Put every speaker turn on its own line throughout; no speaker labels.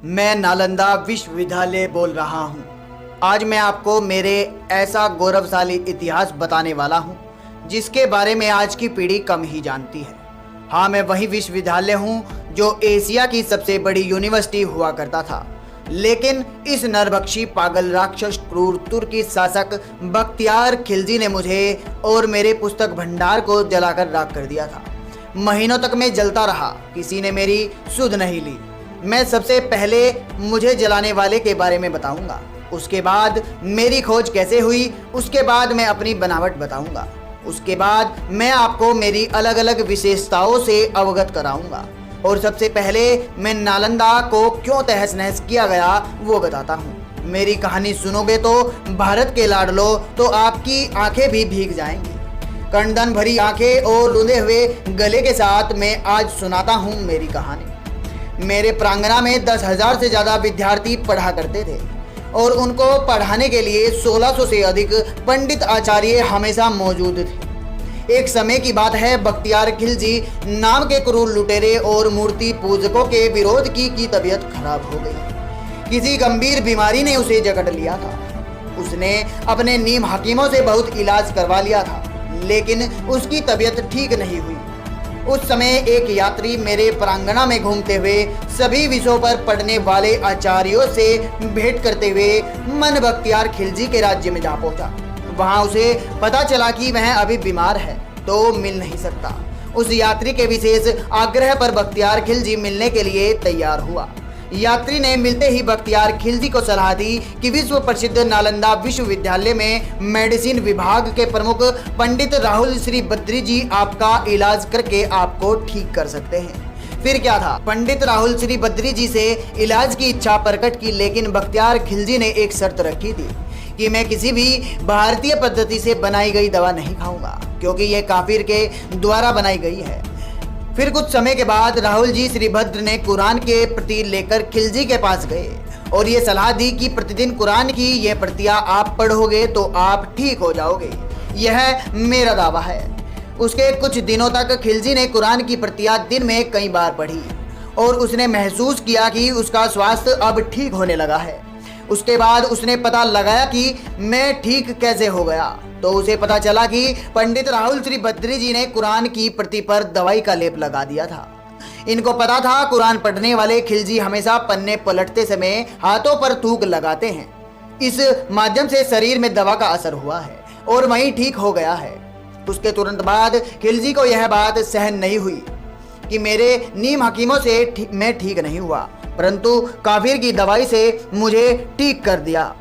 मैं नालंदा विश्वविद्यालय बोल रहा हूँ। आज मैं आपको मेरे ऐसा गौरवशाली इतिहास बताने वाला हूँ जिसके बारे में आज की पीढ़ी कम ही जानती है। हाँ, मैं वही विश्वविद्यालय हूँ जो एशिया की सबसे बड़ी यूनिवर्सिटी हुआ करता था, लेकिन इस नरभक्षी पागल राक्षस क्रूर तुर्की शासक बख्तियार खिलजी ने मुझे और मेरे पुस्तक भंडार को जलाकर राख कर दिया था। महीनों तक मैं जलता रहा, किसी ने मेरी सुध नहीं ली। मैं सबसे पहले मुझे जलाने वाले के बारे में बताऊंगा, उसके बाद मेरी खोज कैसे हुई, उसके बाद मैं अपनी बनावट बताऊंगा, उसके बाद मैं आपको मेरी अलग अलग विशेषताओं से अवगत कराऊंगा और सबसे पहले मैं नालंदा को क्यों तहस नहस किया गया वो बताता हूँ। मेरी कहानी सुनोगे तो भारत के लाडलो तो आपकी आंखें भी भीग जाएंगी। कंदन भरी आंखें और रुंधे हुए गले के साथ मैं आज सुनाता हूँ मेरी कहानी। मेरे प्रांगण में 10,000 से ज़्यादा विद्यार्थी पढ़ा करते थे और उनको पढ़ाने के लिए 1600 से अधिक पंडित आचार्य हमेशा मौजूद थे। एक समय की बात है, बख्तियार खिलजी नाम के क्रूर लुटेरे और मूर्ति पूजकों के विरोध की तबीयत खराब हो गई। किसी गंभीर बीमारी ने उसे जकड़ लिया था। उसने अपने नीम हकीमों से बहुत इलाज करवा लिया था, लेकिन उसकी तबीयत ठीक नहीं हुई। उस समय एक यात्री मेरे प्रांगण में घूमते हुए सभी विषयों पर पढ़ने वाले आचार्यों से भेंट करते हुए मन बख्तियार खिलजी के राज्य में जा पहुंचा। वहां उसे पता चला कि वह अभी बीमार है तो मिल नहीं सकता। उस यात्री के विशेष आग्रह पर बख्तियार खिलजी मिलने के लिए तैयार हुआ। यात्री ने मिलते ही बख्तियार खिलजी को सलाह दी कि विश्व प्रसिद्ध नालंदा विश्वविद्यालय में मेडिसिन विभाग के प्रमुख पंडित राहुल श्री बद्री जी आपका इलाज करके आपको ठीक कर सकते हैं। फिर क्या था, पंडित राहुल श्री बद्री जी से इलाज की इच्छा प्रकट की, लेकिन बख्तियार खिलजी ने एक शर्त रखी थी कि मैं किसी भी भारतीय पद्धति से बनाई गई दवा नहीं खाऊंगा, क्योंकि यह काफिर के द्वारा बनाई गई है। फिर कुछ समय के बाद राहुल जी श्रीभद्र ने कुरान के प्रति लेकर खिलजी के पास गए और ये सलाह दी कि प्रतिदिन कुरान की यह प्रतियां आप पढ़ोगे तो आप ठीक हो जाओगे। यह मेरा दावा है। उसके कुछ दिनों तक खिलजी ने कुरान की प्रतियां दिन में कई बार पढ़ी और उसने महसूस किया कि उसका स्वास्थ्य अब ठीक होने लगा है। उसके बाद उसने पता लगाया कि मैं ठीक कैसे हो गया, तो उसे पता चला कि पंडित राहुल श्री बद्री जी ने कुरान की प्रति पर दवाई का लेप लगा दिया था। इनको पता था कुरान पढ़ने वाले खिलजी हमेशा पन्ने पलटते समय हाथों पर थूक लगाते हैं। इस माध्यम से शरीर में दवा का असर हुआ है और वहीं ठीक हो गया है। उसके तुरंत बाद खिलजी को यह बात सहन नहीं हुई कि मेरे नीम हकीमों से मैं ठीक नहीं हुआ, परंतु काफिर की दवाई से मुझे ठीक कर दिया।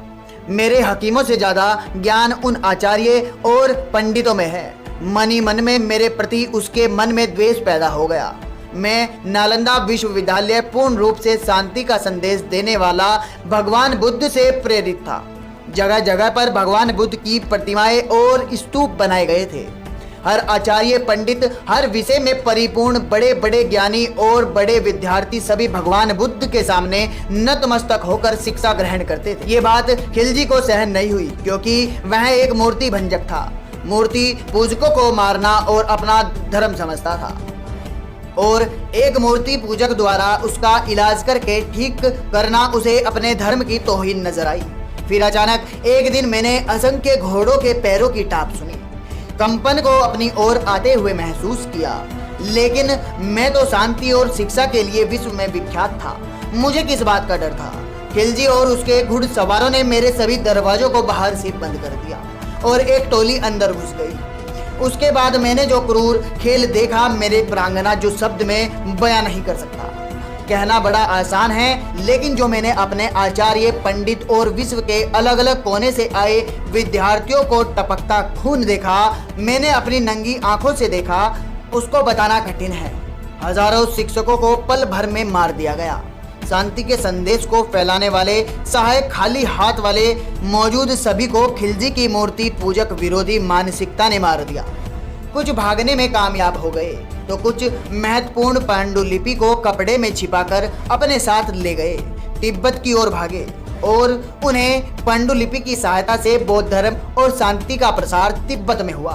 मेरे हकीमों से ज़्यादा ज्ञान उन आचार्य और पंडितों में है। मन ही मन में मेरे प्रति उसके मन में द्वेष पैदा हो गया। मैं नालंदा विश्वविद्यालय पूर्ण रूप से शांति का संदेश देने वाला भगवान बुद्ध से प्रेरित था। जगह जगह पर भगवान बुद्ध की प्रतिमाएं और स्तूप बनाए गए थे। हर आचार्य पंडित, हर विषय में परिपूर्ण बड़े बड़े ज्ञानी और बड़े विद्यार्थी सभी भगवान बुद्ध के सामने नतमस्तक होकर शिक्षा ग्रहण करते थे। ये बात खिलजी को सहन नहीं हुई, क्योंकि वह एक मूर्ति भंजक था। मूर्ति पूजकों को मारना और अपना धर्म समझता था और एक मूर्ति पूजक द्वारा उसका इलाज करके ठीक करना उसे अपने धर्म की तौहीन नजर आई। फिर अचानक एक दिन मैंने असंख्य घोड़ों के पैरों की टाप सुनी। कंपन को अपनी ओर आते हुए महसूस किया, लेकिन मैं तो शांति और शिक्षा के लिए विश्व में विख्यात था। मुझे किस बात का डर था। खिलजी और उसके घुड़सवारों ने मेरे सभी दरवाजों को बाहर से बंद कर दिया और एक टोली अंदर घुस गई। उसके बाद मैंने जो क्रूर खेल देखा, मेरे प्रांगण जो शब्द में बयां नहीं कर सकता। कहना बड़ा आसान है, लेकिन जो मैंने अपने आचार्य पंडित और विश्व के अलग अलग कोने से आए विद्यार्थियों को टपकता खून देखा, मैंने अपनी नंगी आंखों से देखा, उसको बताना कठिन है। हजारों शिक्षकों को पल भर में मार दिया गया। शांति के संदेश को फैलाने वाले सहायक खाली हाथ वाले मौजूद सभी को खिलजी की मूर्ति पूजक विरोधी मानसिकता ने मार दिया। कुछ भागने में कामयाब हो गए तो कुछ महत्वपूर्ण पांडुलिपि को कपड़े में छिपाकर अपने साथ ले गए, तिब्बत की ओर भागे और उन्हें पांडुलिपि की सहायता से बौद्ध धर्म और शांति का प्रसार तिब्बत में हुआ।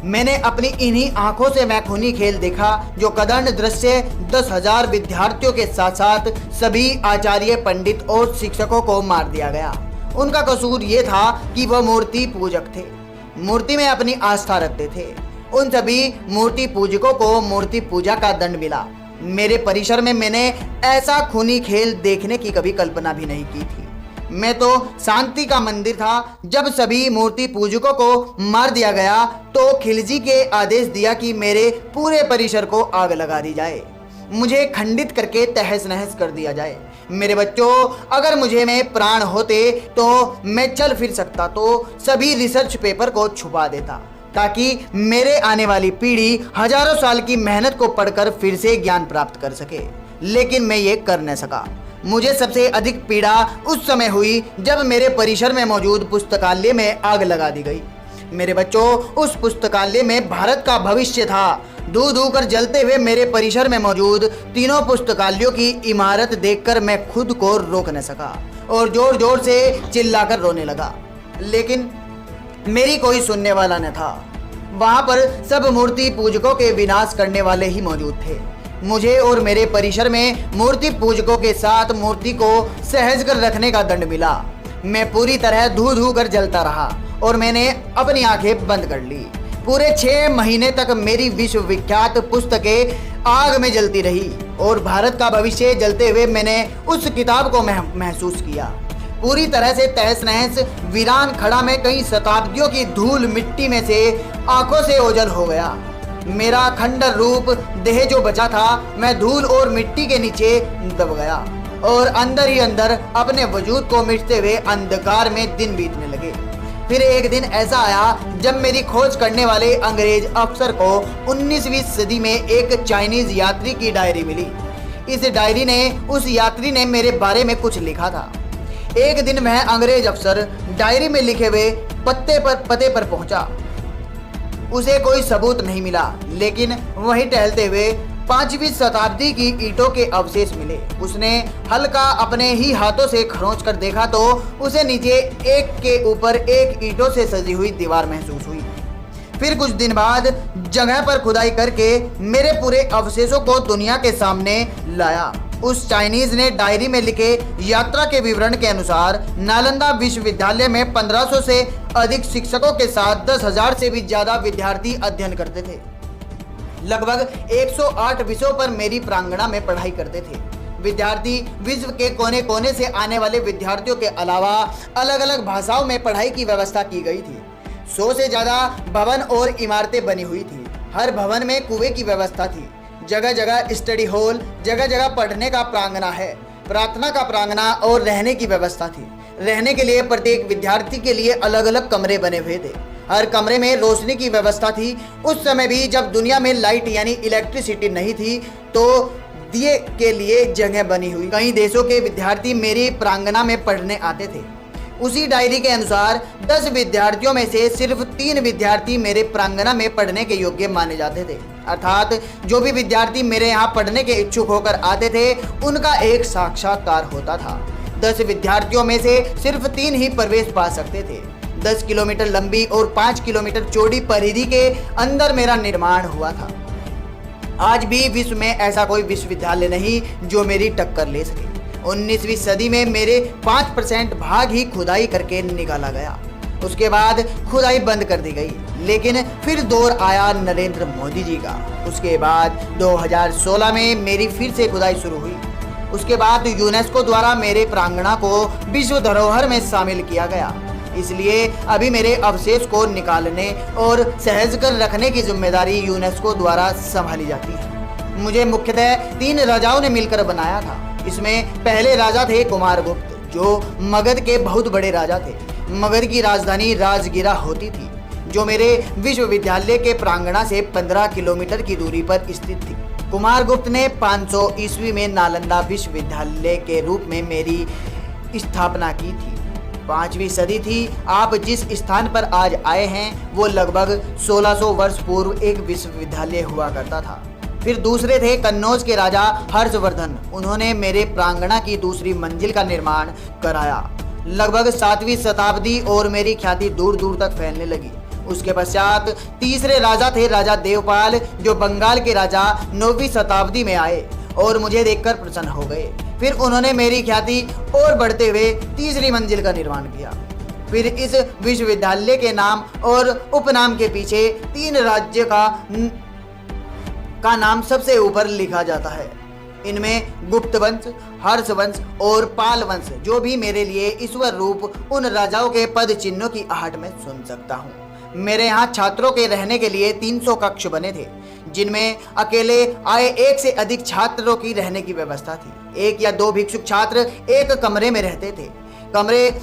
मैंने अपनी इन्हीं आंखों से मैं खूनी खेल देखा जो कदर्न दृश्य 10,000 विद्यार्थियों के साथ साथ सभी आचार्य, पंडित और शिक्षकों को मार दिया गया। उनका कसूर ये था कि वह मूर्ति पूजक थे, मूर्ति में अपनी आस्था रखते थे। उन सभी मूर्ति पूजकों को मूर्ति पूजा का दंड मिला। मेरे परिसर में मैंने ऐसा खूनी खेल देखने की कभी कल्पना भी नहीं की थी। मैं तो शांति का मंदिर था। जब सभी मूर्ति पूजकों को मार दिया गया तो खिलजी के आदेश दिया कि मेरे पूरे परिसर को आग लगा दी जाए, मुझे खंडित करके तहस नहस कर दिया जाए। मेरे बच्चों, अगर मुझे में प्राण होते तो मैं चल फिर सकता तो सभी रिसर्च पेपर को छुपा देता ताकि मेरे आने वाली पीढ़ी हजारों साल की मेहनत को पढ़कर फिर से ज्ञान प्राप्त कर सके, लेकिन मैं ये कर न सका। मुझे सबसे अधिक पीड़ा उस समय हुई जब मेरे परिसर में मौजूद पुस्तकालय में आग लगा दी गई। मेरे बच्चों, उस पुस्तकालय में भारत का भविष्य था। धू धू कर जलते हुए मेरे परिसर में मौजूद तीनों पुस्तकालयों की इमारत देखकर मैं खुद को रोक न सका और जोर जोर से चिल्लाकर रोने लगा, लेकिन मेरी कोई सुनने वाला न था। वहां पर सब मूर्ति पूजकों के विनाश करने वाले ही मौजूद थे। मुझे और मेरे परिसर में मूर्ति पूजकों के साथ मूर्ति को सहज कर रखने का दंड मिला। मैं पूरी तरह धू धू कर जलता रहा और मैंने अपनी आंखें बंद कर ली। पूरे 6 महीने तक मेरी विश्वविख्यात पुस्तकें आग में जलती रही और भारत का भविष्य जलते हुए मैंने उस किताब को महसूस किया। पूरी तरह से तहस नहस वीरान खड़ा में कई शताब्दियों की धूल मिट्टी में से आंखों से ओझल हो गया। मेरा खंडर रूप देह जो बचा था, मैं धूल और मिट्टी के नीचे दब गया और अंदर ही अंदर अपने वजूद को मिटते हुए अंधकार में दिन बीतने लगे। फिर एक दिन ऐसा आया जब मेरी खोज करने वाले अंग्रेज अफसर को 19वीं सदी में एक चाइनीज यात्री की डायरी मिली। इस डायरी ने उस यात्री ने मेरे बारे में कुछ लिखा था। एक दिन वह अंग्रेज अफसर डायरी में लिखे हुए पते पर पहुंचा। उसे कोई सबूत नहीं मिला, लेकिन वहीं टहलते हुए 5वीं शताब्दी की ईंटों के अवशेष मिले। उसने हल्का अपने ही हाथों से खरोंच कर देखा तो उसे नीचे एक के ऊपर एक ईंटों से सजी हुई दीवार महसूस हुई। फिर कुछ दिन बाद जगह पर खुदाई करके मेरे पूरे अवशेषों को दुनिया के सामने लाया। उस चाइनीज ने डायरी में लिखे यात्रा के विवरण के अनुसार नालंदा विश्वविद्यालय में 1500 से अधिक शिक्षकों के साथ 10,000 से भी ज्यादा विद्यार्थी अध्ययन करते थे। लगभग 108 विषयों पर मेरी प्रांगणा में पढ़ाई करते थे। विद्यार्थी विश्व के कोने कोने से आने वाले विद्यार्थियों के अलावा अलग अलग भाषाओं में पढ़ाई की व्यवस्था की गई थी। 100 से ज्यादा भवन और इमारतें बनी हुई थी। हर भवन में कुएं की व्यवस्था थी। जगह जगह स्टडी हॉल, जगह जगह पढ़ने का प्रांगणा है, प्रार्थना का प्रांगणा और रहने की व्यवस्था थी। रहने के लिए प्रत्येक विद्यार्थी के लिए अलग अलग कमरे बने हुए थे। हर कमरे में रोशनी की व्यवस्था थी। उस समय भी जब दुनिया में लाइट यानी इलेक्ट्रिसिटी नहीं थी तो दिए के लिए जगह बनी हुई। कई देशों के विद्यार्थी मेरी प्रांगणा में पढ़ने आते थे। उसी डायरी के अनुसार 10 विद्यार्थियों में से सिर्फ 3 विद्यार्थी मेरे प्रांगणा में पढ़ने के योग्य माने जाते थे। अर्थात जो भी विद्यार्थी मेरे यहाँ पढ़ने के इच्छुक होकर आते थे उनका एक साक्षात्कार होता था। 10 विद्यार्थियों में से सिर्फ 3 ही प्रवेश पा सकते थे। 10 किलोमीटर लंबी और 5 किलोमीटर चौड़ी परिधि के अंदर मेरा निर्माण हुआ था। आज भी विश्व में ऐसा कोई विश्वविद्यालय नहीं जो मेरी टक्कर ले सके। 19वीं सदी में मेरे 5% भाग ही खुदाई करके निकाला गया। उसके बाद खुदाई बंद कर दी गई, लेकिन फिर दौर आया नरेंद्र मोदी जी का। उसके बाद 2016 में मेरी फिर से खुदाई शुरू हुई। उसके बाद यूनेस्को द्वारा मेरे प्रांगणा को विश्व धरोहर में शामिल किया गया। इसलिए अभी मेरे अवशेष को निकालने और सहज कर रखने की जिम्मेदारी यूनेस्को द्वारा संभाली जाती है। मुझे मुख्यतः 3 राजाओं ने मिलकर बनाया था। इसमें पहले राजा थे कुमारगुप्त, जो मगध के बहुत बड़े राजा थे। मगध की राजधानी राजगिरा होती थी, जो मेरे विश्वविद्यालय के प्रांगणा से 15 किलोमीटर की दूरी पर स्थित थी। कुमारगुप्त ने 500 ईस्वी में नालंदा विश्वविद्यालय के रूप में मेरी स्थापना की थी। 5वीं सदी थी। आप जिस स्थान पर आज आए हैं वो लगभग 1600 वर्ष पूर्व एक विश्वविद्यालय हुआ करता था। फिर दूसरे थे कन्नौज के राजा हर्षवर्धन। उन्होंने मेरे प्रांगणा की दूसरी मंजिल का निर्माण कराया। लगभग 7वीं शताब्दी और मेरी ख्याति दूर दूर तक फैलने लगी। उसके पश्चात तीसरे राजा थे राजा देवपाल, जो बंगाल के राजा 9वीं शताब्दी में आए और मुझे देखकर प्रसन्न हो गए। फिर उन्होंने मेरी ख्याति और बढ़ते हुए तीसरी मंजिल का निर्माण किया। फिर इस विश्वविद्यालय के नाम और उपनाम के पीछे 3 राज्य का नाम सबसे ऊपर लिखा जाता है। इनमें गुप्त वंश, हर्ष वंश और पाल वंश, जो भी मेरे लिए ईश्वर रूप उन राजाओं के पद चिन्हों की आहट में सुन सकता हूँ। मेरे यहाँ छात्रों के रहने के लिए 300 कक्ष बने थे, जिनमें अकेले आए 1 से अधिक छात्रों की रहने की व्यवस्था थी। 1 या 2 भिक्षुक छात्र एक कमरे में रहते थे। कमरे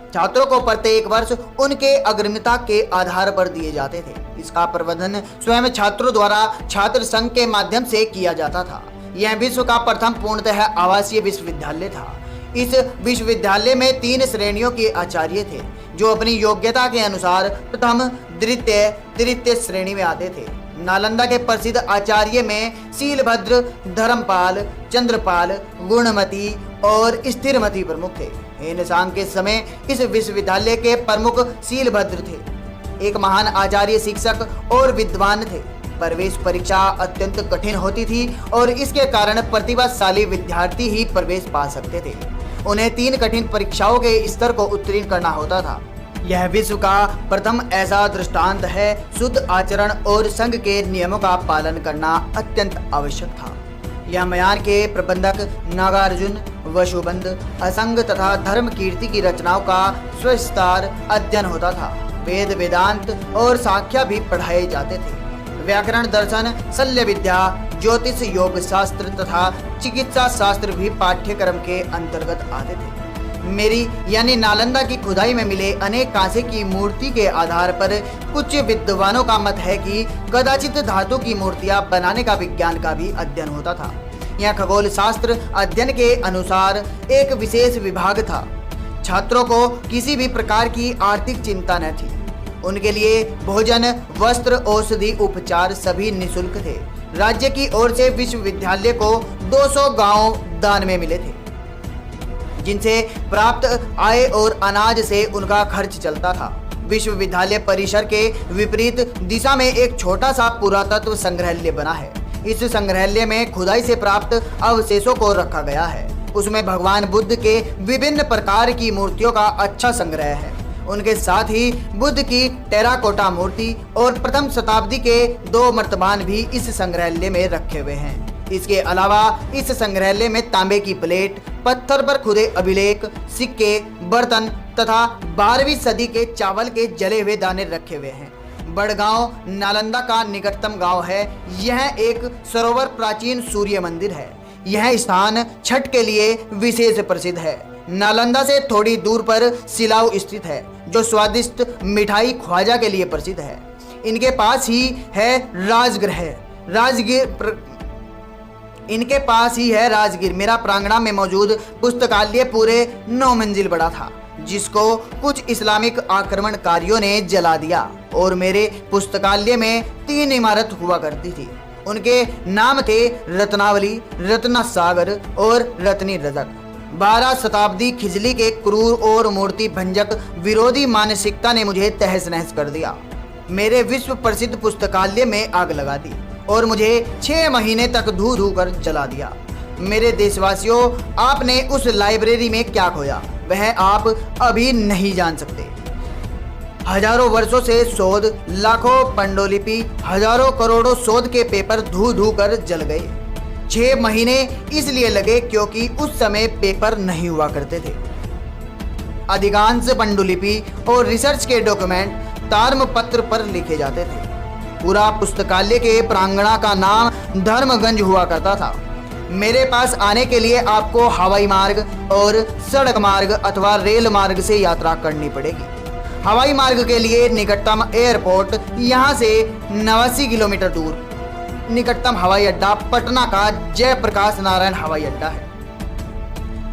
छात्रों को प्रत्येक वर्ष उनके अग्रिमता के आधार पर दिए जाते थे। इसका प्रबंधन स्वयं छात्रों द्वारा छात्र संघ के माध्यम से किया जाता था। यह विश्व का प्रथम पूर्णतः आवासीय विश्वविद्यालय था। इस विश्वविद्यालय में 3 श्रेणियों के आचार्य थे, जो अपनी योग्यता के अनुसार प्रथम, द्वितीय, तृतीय श्रेणी में आते थे। नालंदा के प्रसिद्ध आचार्य में शीलभद्र, धर्मपाल, चंद्रपाल, गुणमती और स्थिरमती प्रमुख थे। इन शाम के समय इस विश्वविद्यालय के प्रमुख शीलभद्र थे। एक महान आचार्य, शिक्षक और विद्वान थे। प्रवेश परीक्षा अत्यंत कठिन होती थी और इसके कारण प्रतिभाशाली विद्यार्थी ही प्रवेश पा सकते थे। उन्हें 3 कठिन परीक्षाओं के स्तर को उत्तीर्ण करना होता था। यह विश्व का प्रथम ऐसा दृष्टांत है। शुद्ध आचरण और संघ के नियमों का पालन करना अत्यंत आवश्यक था। यह म्यान के प्रबंधक नागार्जुन, वसुबंध, असंग तथा धर्म कीर्ति की रचनाओं का सविस्तार अध्ययन होता था। वेद, वेदांत और साख्या भी पढ़ाए जाते थे। व्याकरण, दर्शन, शल्य विद्या, ज्योतिष, योग शास्त्र तथा चिकित्सा शास्त्र भी पाठ्यक्रम के अंतर्गत आते थे। मेरी यानी नालंदा की खुदाई में मिले अनेक कांसे की मूर्ति के आधार पर कुछ विद्वानों का मत है कि कदाचित धातु की मूर्तियां बनाने का विज्ञान का भी अध्ययन होता था। यह खगोल शास्त्र अध्ययन के अनुसार एक विशेष विभाग था। छात्रों को किसी भी प्रकार की आर्थिक चिंता न थी। उनके लिए भोजन, वस्त्र, औषधि, उपचार सभी निःशुल्क थे। राज्य की ओर से विश्वविद्यालय को 200 गांव दान में मिले थे, जिनसे प्राप्त आय और अनाज से उनका खर्च चलता था। विश्वविद्यालय परिसर के विपरीत दिशा में एक छोटा सा पुरातत्व संग्रहालय बना है। इस संग्रहालय में खुदाई से प्राप्त अवशेषों को रखा गया है। उसमें भगवान बुद्ध के विभिन्न प्रकार की मूर्तियों का अच्छा संग्रह है। उनके साथ ही बुद्ध की टेराकोटा मूर्ति और प्रथम शताब्दी के 2 मर्तबान भी इस संग्रहालय में रखे हुए हैं। इसके अलावा इस संग्रहालय में तांबे की प्लेट, पत्थर पर खुदे अभिलेख, सिक्के, बर्तन तथा 12वीं सदी के चावल के जले हुए दाने रखे हुए हैं। बड़गांव नालंदा का निकटतम गांव है। यह एक सरोवर प्राचीन सूर्य मंदिर है। यह स्थान छठ के लिए विशेष प्रसिद्ध है। नालंदा से थोड़ी दूर पर सिलाव स्थित है, जो स्वादिष्ट मिठाई ख्वाजा के लिए प्रसिद्ध है। इनके पास ही है राजगीर। मेरा प्रांगण में मौजूद पुस्तकालय पूरे 9 मंजिल बड़ा था, जिसको कुछ इस्लामिक आक्रमणकारियों ने जला दिया और मेरे पुस्तकालय में 3 इमारत हुआ करती थी। उनके नाम थे रत्नावली, रत्नसागर और रत्नी रजक। 12 शताब्दी खिजली के क्रूर और मूर्ति भंजक विरोधी मानसिकता ने मुझे तहस नहस कर दिया। मेरे विश्व प्रसिद्ध पुस्तकालय में आग लगा दी और मुझे 6 महीने तक धू धू कर जला दिया। मेरे देशवासियों, आपने उस लाइब्रेरी में क्या खोया वह आप अभी नहीं जान सकते। हजारों वर्षों से शोध, लाखों पांडुलिपि, हजारों करोड़ों शोध के पेपर धू धू कर जल गए। 6 महीने इसलिए लगे क्योंकि उस समय पेपर नहीं हुआ करते थे। अधिकांश पांडुलिपि और रिसर्च के डॉक्यूमेंट ताम्रपत्र पर लिखे जाते थे। पूरा पुस्तकालय के प्रांगण का नाम धर्मगंज हुआ करता था। मेरे पास आने के लिए आपको हवाई मार्ग और सड़क मार्ग अथवा रेल मार्ग से यात्रा करनी पड़ेगी। हवाई मार्ग के लिए निकटतम एयरपोर्ट यहाँ से 89 किलोमीटर दूर। निकटतम हवाई अड्डा पटना का जयप्रकाश नारायण हवाई अड्डा है।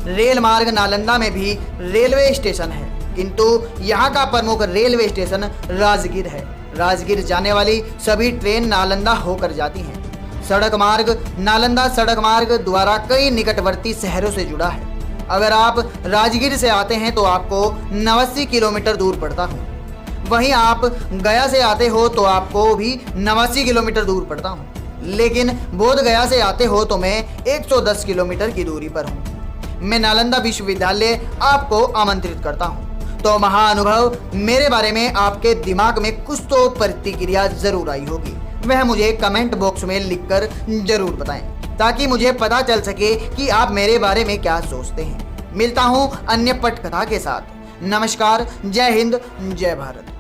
रेल मार्ग नालंदा में भी रेलवे स्टेशन है, किंतु यहाँ का प्रमुख रेलवे स्टेशन राजगीर है। राजगीर जाने वाली सभी ट्रेन नालंदा होकर जाती हैं। सड़क मार्ग नालंदा सड़क मार्ग द्वारा कई निकटवर्ती शहरों से जुड़ा है। अगर आप राजगीर से आते हैं तो आपको 89 किलोमीटर दूर पड़ता है। वहीं आप गया से आते हो तो आपको भी 89 किलोमीटर दूर पड़ता हूँ, लेकिन बोध गया से आते हो तो मैं 110 किलोमीटर की दूरी पर हूँ। मैं नालंदा विश्वविद्यालय आपको आमंत्रित करता हूँ। तो महाअनुभव, मेरे बारे में आपके दिमाग में कुछ तो प्रतिक्रिया जरूर आई होगी। वह मुझे कमेंट बॉक्स में लिखकर जरूर बताएं, ताकि मुझे पता चल सके कि आप मेरे बारे में क्या सोचते हैं। मिलता हूँ अन्य पटकथा के साथ। नमस्कार, जय हिंद, जय भारत।